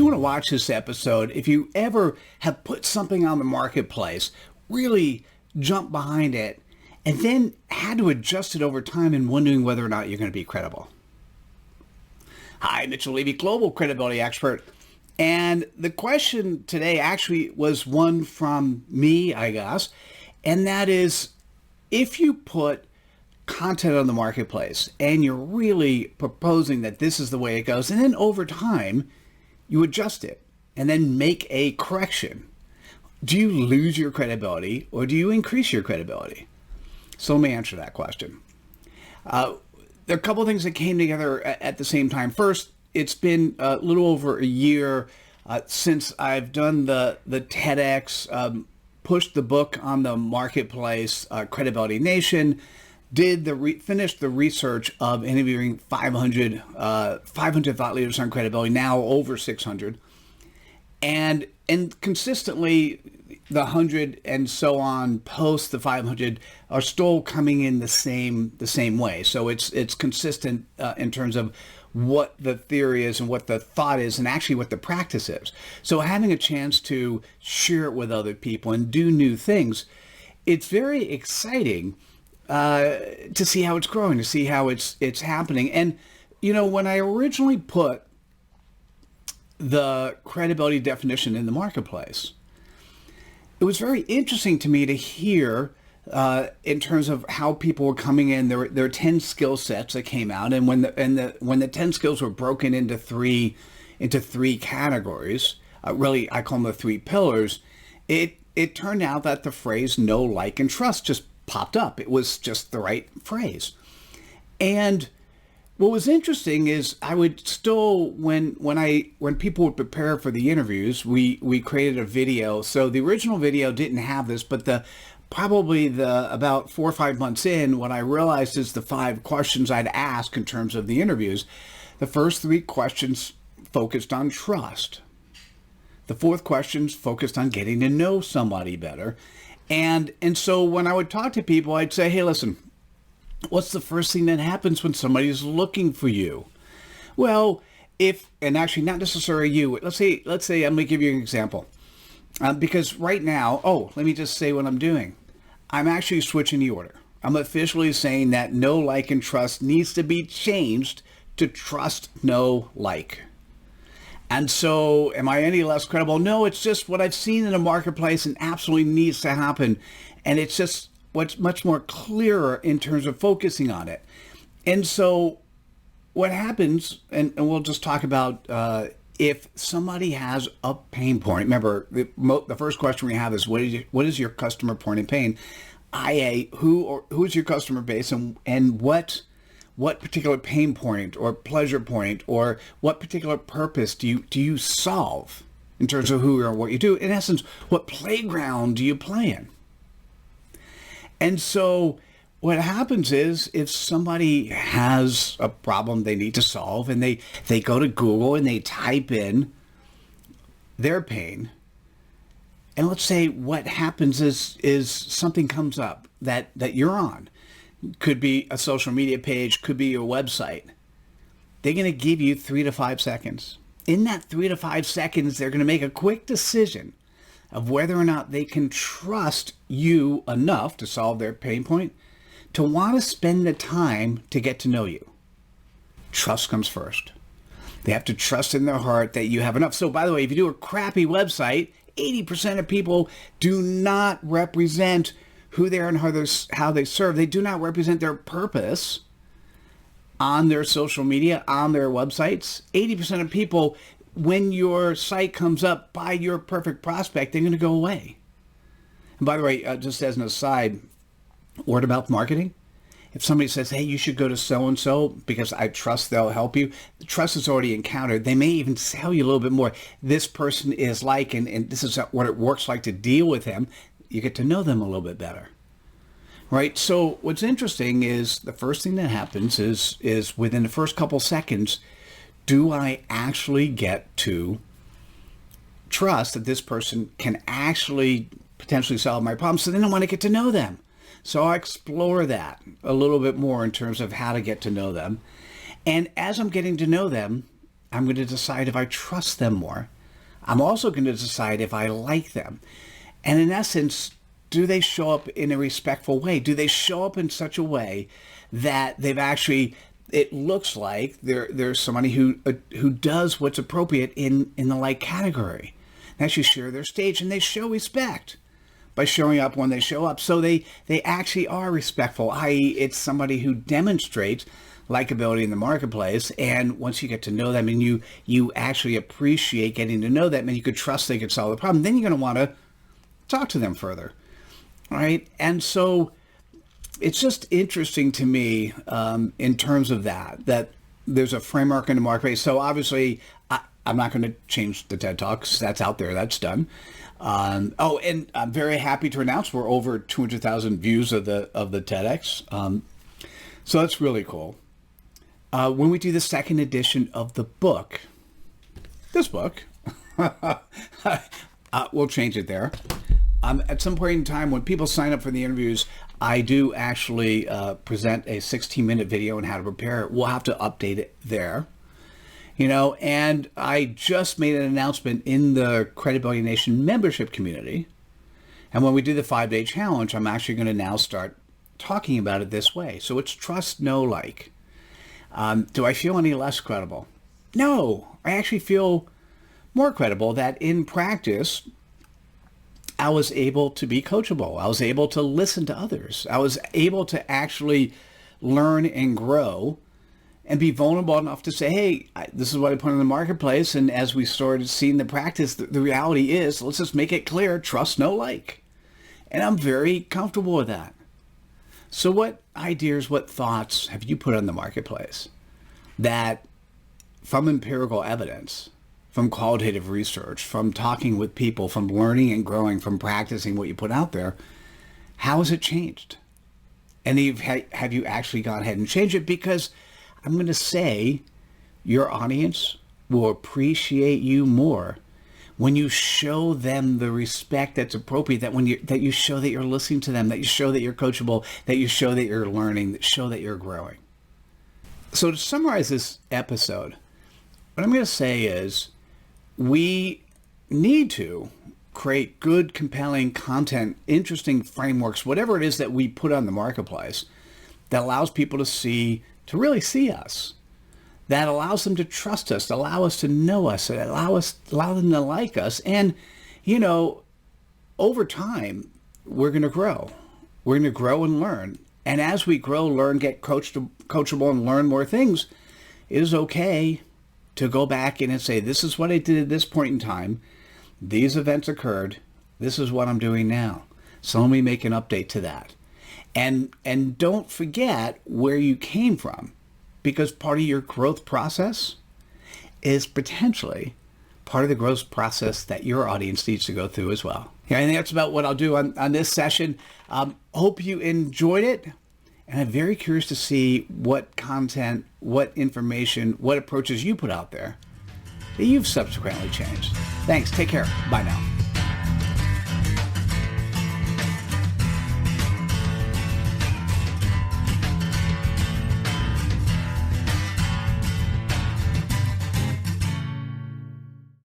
want to watch this episode, if you ever have put something on the marketplace, really jump behind it, and then had to adjust it over time and wondering whether or not you're going to be credible. Hi, Mitchell Levy, global credibility expert. And the question today actually was one from me, I guess, and that is, if you put content on the marketplace and you're really proposing that this is the way it goes, and then over time you adjust it and then make a correction, do you lose your credibility or do you increase your credibility? So let me answer that question. There are a couple of things that came together at the same time. First, it's been a little over a year since I've done the TEDx, pushed the book on the marketplace, Credibility Nation, finished the research of interviewing 500 thought leaders on credibility, now over 600, and consistently the 100 and so on post the 500 are still coming in the same way. So it's consistent in terms of what the theory is and what the thought is and actually what the practice is. So having a chance to share it with other people and do new things, it's very exciting to see how it's growing, to see how it's happening. And, you know, when I originally put the credibility definition in the marketplace, it was very interesting to me to hear in terms of how people were coming in. There were 10 skill sets that came out, and when the 10 skills were broken into three categories, really I call them the three pillars. It turned out that the phrase know, like, and trust just popped up. It was just the right phrase. And what was interesting is I would still, when people would prepare for the interviews, we created a video. So the original video didn't have this, but probably about 4 or 5 months in, what I realized is the 5 questions I'd ask in terms of the interviews. The first 3 questions focused on trust. The 4th questions focused on getting to know somebody better. And so when I would talk to people, I'd say, hey, listen, what's the first thing that happens when somebody's looking for you? Well, and actually not necessarily you, let's say I'm going to give you an example. Because right now, let me just say what I'm doing. I'm actually switching the order. I'm officially saying that know, like, and trust needs to be changed to trust, know, like. And so am I any less credible? No, it's just what I've seen in the marketplace and absolutely needs to happen. And it's just what's much more clearer in terms of focusing on it. And so what happens, and we'll just talk about if somebody has a pain point. Remember, the first question we have is, what is your customer point and pain? i.e., who's your customer base, and what particular pain point or pleasure point or what particular purpose do you solve in terms of who or what you do? In essence, what playground do you play in? And so what happens is, if somebody has a problem they need to solve and they go to Google and they type in their pain, and let's say what happens is something comes up that you're on. Could be a social media page, could be your website. They're going to give you 3 to 5 seconds. In that 3 to 5 seconds, they're going to make a quick decision of whether or not they can trust you enough to solve their pain point, to want to spend the time to get to know you. Trust comes first. They have to trust in their heart that you have enough. So by the way, if you do a crappy website, 80% of people do not represent who they are and how they serve. They do not represent their purpose on their social media, on their websites. 80% of people, when your site comes up by your perfect prospect, they're going to go away. And by the way, just as an aside, word of mouth marketing. If somebody says, hey, you should go to so-and-so because I trust they'll help you, the trust is already encountered. They may even tell you a little bit more. This person is like, and this is what it works like to deal with him. You get to know them a little bit better, right? So what's interesting is the first thing that happens is within the first couple seconds, do I actually get to trust that this person can actually potentially solve my problem? So then I want to get to know them. So I'll explore that a little bit more in terms of how to get to know them. And as I'm getting to know them, I'm going to decide if I trust them more. I'm also going to decide if I like them. And in essence, do they show up in a respectful way? Do they show up in such a way that they've actually, it looks like there's somebody who does what's appropriate in the like category. They actually share their stage and they show respect by showing up when they show up. So they actually are respectful, i.e. it's somebody who demonstrates likability in the marketplace. And once you get to know them and you actually appreciate getting to know them and you could trust they could solve the problem, then you're going to want to talk to them further. All right. And so it's just interesting to me in terms of that there's a framework in the marketplace. So obviously I'm not going to change the TED Talks. That's out there. That's done. And I'm very happy to announce we're over 200,000 views of the TEDx. So that's really cool. When we do the second edition of the book, this book, we'll change it there. At some point in time, when people sign up for the interviews, I do actually present a 16-minute video on how to prepare it. We'll have to update it there. And I just made an announcement in the Credibility Nation membership community. And when we do the 5-day challenge, I'm actually going to now start talking about it this way. So it's trust, know, like. Do I feel any less credible? No, I actually feel more credible that in practice, I was able to be coachable. I was able to listen to others. I was able to actually learn and grow and be vulnerable enough to say, hey, this is what I put in the marketplace. And as we started seeing the practice, the reality is, let's just make it clear, trust, know, like. And I'm very comfortable with that. So what ideas, what thoughts have you put on the marketplace that from empirical evidence, from qualitative research, from talking with people, from learning and growing, from practicing what you put out there, how has it changed? And have you actually gone ahead and changed it? Because I'm going to say your audience will appreciate you more when you show them the respect that's appropriate, that you show that you're listening to them, that you show that you're coachable, that you show that you're learning, that show that you're growing. So to summarize this episode, what I'm going to say is we need to create good, compelling content, interesting frameworks, whatever it is that we put on the marketplace that allows people to really see us, that allows them to trust us, allow us to know us, and allow them to like us. And, over time, we're going to grow. We're going to grow and learn. And as we grow, learn, get coachable, and learn more things, it is okay to go back in and say, this is what I did at this point in time. These events occurred. This is what I'm doing now. So let me make an update to that. And don't forget where you came from, because part of your growth process is potentially part of the growth process that your audience needs to go through as well. Yeah, I think that's about what I'll do on this session. Hope you enjoyed it. And I'm very curious to see what content, what information, what approaches you put out there that you've subsequently changed. Thanks. Take care. Bye now.